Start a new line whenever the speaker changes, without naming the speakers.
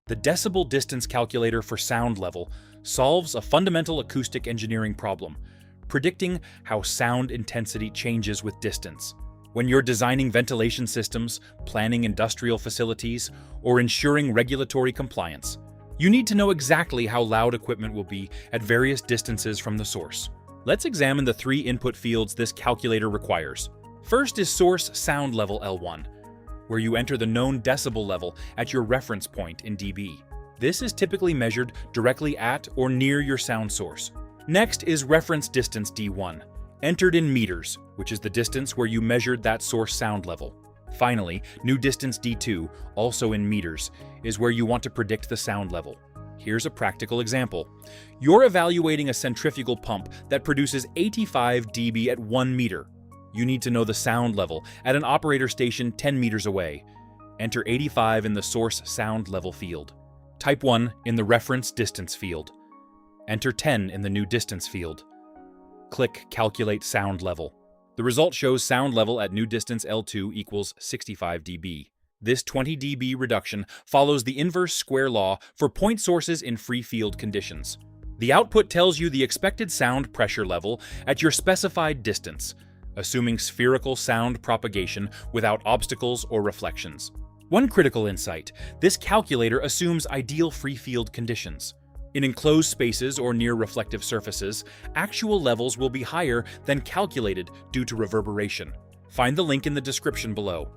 The Decibel Distance Calculator for sound level solves a fundamental acoustic engineering problem, predicting how sound intensity changes with distance. When you're designing ventilation systems, planning industrial facilities, or ensuring regulatory compliance, you need to know exactly how loud equipment will be at various distances from the source. Let's examine the three input fields this calculator requires. First is source sound level L1, where you enter the known decibel level at your reference point in dB. This is typically measured directly at or near your sound source. Next is reference distance D1, entered in meters, which is the distance where you measured that source sound level. Finally, new distance D2, also in meters, is where you want to predict the sound level. Here's a practical example. You're evaluating a centrifugal pump that produces 85 dB at 1 meter. You need to know the sound level at an operator station 10 meters away. Enter 85 in the source sound level field. Type 1 in the reference distance field. Enter 10 in the new distance field. Click Calculate Sound Level. The result shows sound level at new distance L2 equals 65 dB. This 20 dB reduction follows the inverse square law for point sources in free field conditions. The output tells you the expected sound pressure level at your specified distance, assuming spherical sound propagation without obstacles or reflections. One critical insight: this calculator assumes ideal free field conditions. In enclosed spaces or near reflective surfaces, actual levels will be higher than calculated due to reverberation. Find the link in the description below.